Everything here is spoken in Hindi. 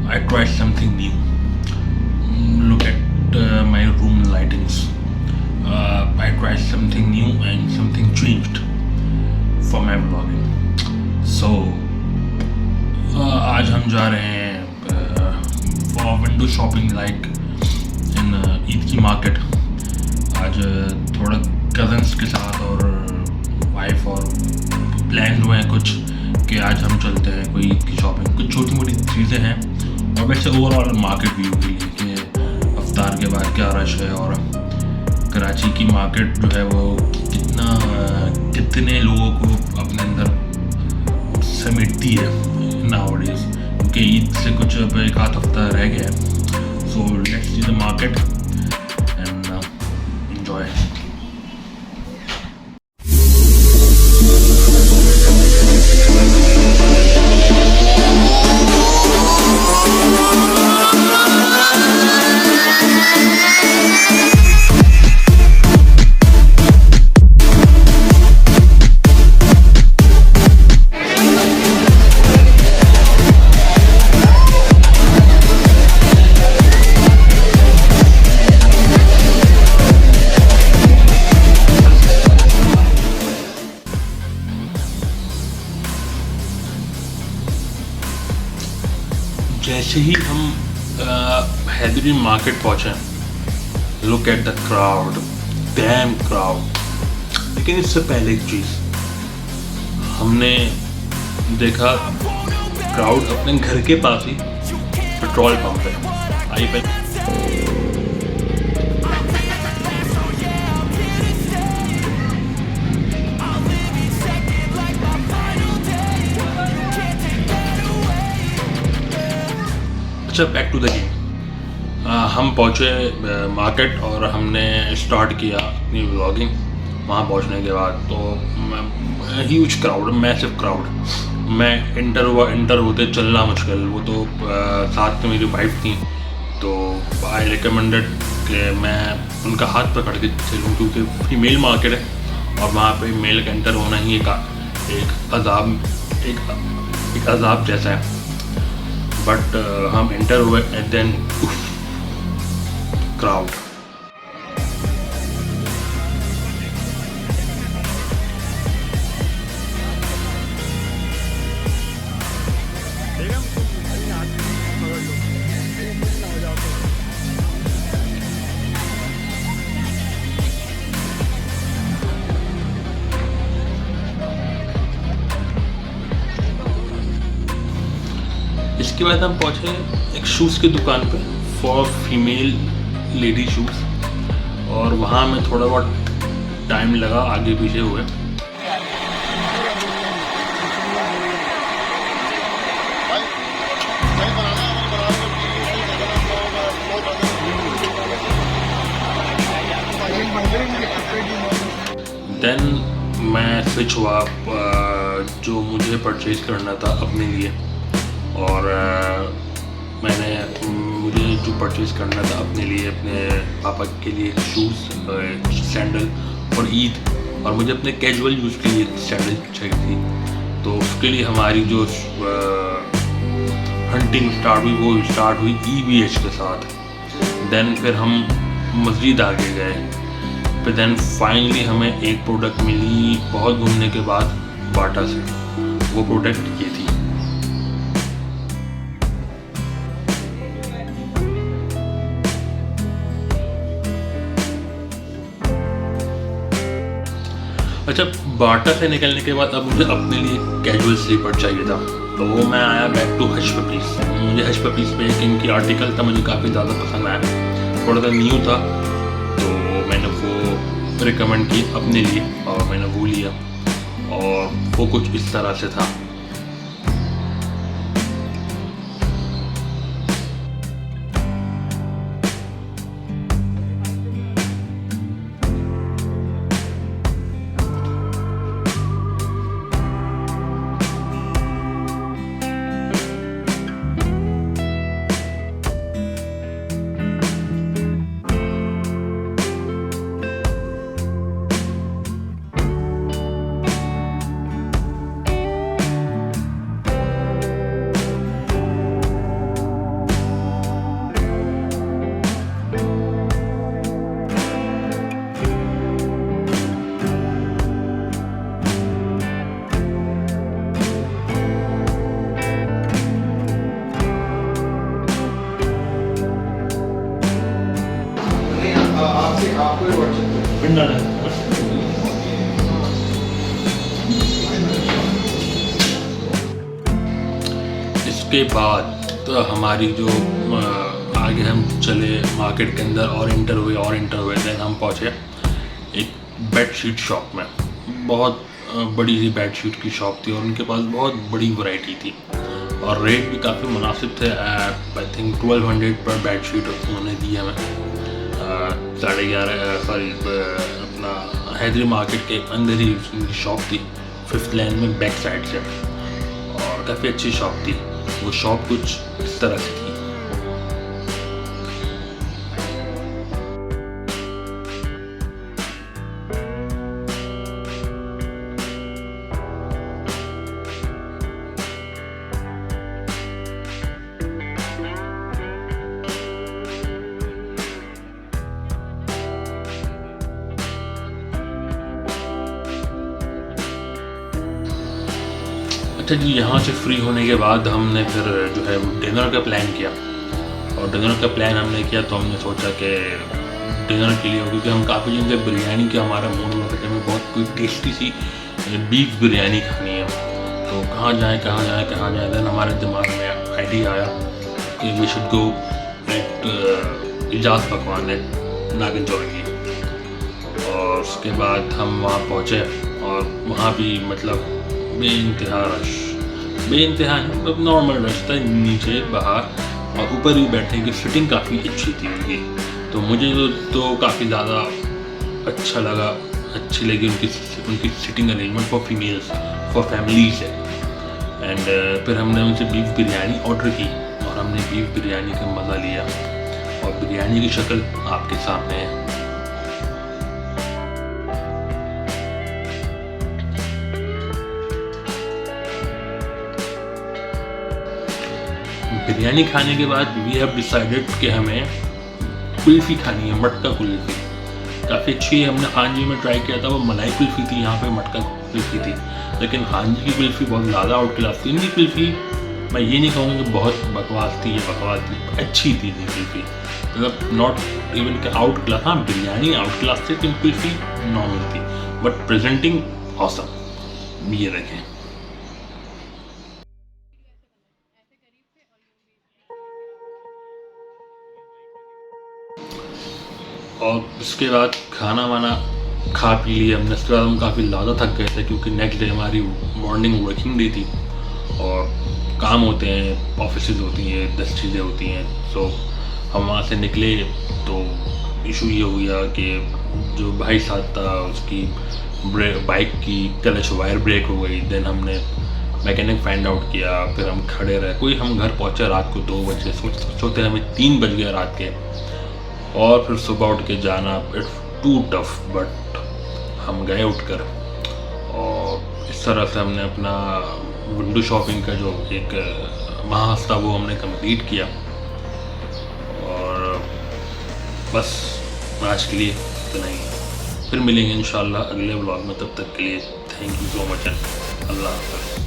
I tried something new. Look at my room lightings. I tried something new and something changed for my vlogging. So आज हम जा रहे हैं for window shopping like in Eid की मार्केट. आज थोड़ा कज़न्स के साथ और वाइफ और प्लान हुए हैं कुछ कि आज हम चलते हैं कोई ईद की शॉपिंग. कुछ छोटी मोटी चीज़ें हैं और वैसे ओवरऑल मार्केट व्यू के लिए कि अफ्तार के बाद क्या रश है और कराची की मार्केट जो है वो कितने लोगों को अपने अंदर समेटती है नाउअडेज, क्योंकि ईद से कुछ अब एक आध हफ्ता रह गया है. So let's see the market and enjoy. जैसे ही हम हैदरी मार्केट पहुँचे, look at the crowd, dam crowd. लेकिन इससे पहले एक चीज़ हमने देखा, क्राउड अपने घर के पास ही पेट्रोल पंप है. आई पे बैक टू द गेम. हम पहुँचे मार्केट और हमने स्टार्ट किया अपनी व्लॉगिंग. वहाँ पहुँचने के बाद तो ह्यूज क्राउड, मैसिव क्राउड. मैं इंटर होते चलना मुश्किल. वो तो साथ में मेरी वाइफ थी, तो आई रिकमेंडेड कि मैं उनका हाथ पकड़ के चलूँ, क्योंकि फीमेल मार्केट है और वहाँ पे मेल का एंटर होना ही एक अजाब जैसा है. बट हम एंटर हुए एंड देन क्राउड. इसके बाद हम पहुँचे एक शूज़ की दुकान पे फॉर फीमेल लेडी शूज़, और वहाँ में थोड़ा बहुत टाइम लगा आगे पीछे हुए. देन मैं स्विच हुआ जो मुझे परचेज़ करना था अपने लिए, और मुझे जो परचेज़ करना था अपने लिए, अपने पापा के लिए शूज़, सैंडल और ईद, और मुझे अपने कैजुअल यूज़ के लिए सैंडल चाहिए थी. तो उसके लिए हमारी जो हंटिंग स्टार्ट हुई EVH के साथ. देन फिर हम मस्जिद आगे गए. फिर देन फाइनली हमें एक प्रोडक्ट मिली बहुत घूमने के बाद बाटा से. वो प्रोडक्ट ये थी. अच्छा, बाटा से निकलने के बाद अब मुझे अपने लिए कैजुअल स्लीपर चाहिए था, तो वो मैं आया बैक टू हश पपीस. मुझे हश पपीस पे एक इनकी आर्टिकल था, मुझे काफ़ी ज़्यादा पसंद आया. थोड़ा सा न्यू था तो मैंने वो रिकमेंड की अपने लिए और मैंने वो लिया, और वो कुछ इस तरह से था. इसके बाद तो हमारी जो आगे हम चले मार्केट के अंदर और इंटर हुए देन हम पहुँचे एक बेडशीट शॉप में। बहुत बड़ी सी बेडशीट की शॉप थी और उनके पास बहुत बड़ी वैरायटी थी और रेट भी काफ़ी मुनासिब थे। आई थिंक 1200 पर बेडशीट उन्होंने दी हमें। 11:30 अपना हैदरी मार्केट के अंदर ही उनकी शॉप थी, 5th लाइन में बैक साइड से, और काफ़ी अच्छी शॉप थी। वो शॉप कुछ इस तरह से थी। अच्छा जी, यहाँ से फ्री होने के बाद हमने फिर जो है डिनर का प्लान किया। और डिनर का प्लान हमने किया तो हमने सोचा कि डिनर के लिए, क्योंकि हम काफ़ी दिन से बिरयानी का हमारा मूड हुआ था कि हमें बहुत कोई टेस्टी सी बीफ बिरयानी खानी है। तो कहाँ जाएँ देन हमारे दिमाग में आइडिया आया कि we should go at Ijaz पकवान है नागिन चौक की। और उसके बाद हम वहाँ पहुँचे और वहाँ भी मतलब बेइंतहा रश, बेइंतहा मतलब नॉर्मल रश था, नीचे बाहर और ऊपर भी बैठने की सिटिंग काफ़ी अच्छी थी उनकी। तो मुझे तो काफ़ी ज़्यादा अच्छा लगा, अच्छी लगी उनकी sitting arrangement for females, for families है। एंड फिर हमने उनसे बीफ बिरयानी ऑर्डर की और हमने बीफ बिरयानी का मज़ा लिया और बिरयानी की शक्ल आपके सामने है। बिरयानी खाने के बाद वी हैव डिसाइडेड कि हमें कुल्फ़ी खानी है, मटका कुल्फ़ी। काफ़ी अच्छी हमने खान जी में ट्राई किया था, वो मलाई कुल्फ़ी थी, यहाँ पे मटका कुल्फ़ी थी। लेकिन खान जी की कुल्फ़ी बहुत ज़्यादा आउट क्लास थी। इनकी कुल्फ़ी मैं ये नहीं कहूँगा कि बहुत बकवास थी, ये बकवास थी, अच्छी थी इनकी कुल्फ़ी, मतलब नॉट इवन के आउट क्लास। हाँ, बिरयानी आउट क्लास थी, लेकिन कुल्फ़ी नॉर्मल थी, बट प्रेजेंटिंग ऑसम। ये रखें। और उसके बाद खाना वाना खा पी लिया हमने। उसके बाद हम काफ़ी ज़्यादा थक गए थे क्योंकि नेक्स्ट डे हमारी मॉर्निंग वर्किंग डे थी और काम होते हैं, ऑफिसेज होती हैं, 10 चीज़ें होती हैं। सो हम वहाँ से निकले तो इशू ये हो गया कि जो भाई साथ था उसकी बाइक की क्लच वायर ब्रेक हो गई। देन हमने मैकेनिक फाइंड आउट किया, फिर हम खड़े रहे। हम घर पहुँचे रात को 2 बजे, सोचते हमें 3 बज गए रात के। और फिर सुबह उठ के जाना इट्स टू टफ, बट हम गए उठकर। और इस तरह से हमने अपना विंडो शॉपिंग का जो एक माह था वो हमने कंप्लीट किया। और बस आज के लिए इतना ही। फिर मिलेंगे इंशाल्लाह अगले व्लॉग में, तब तक के लिए thank you so much and अल्लाह हाफ़िज़।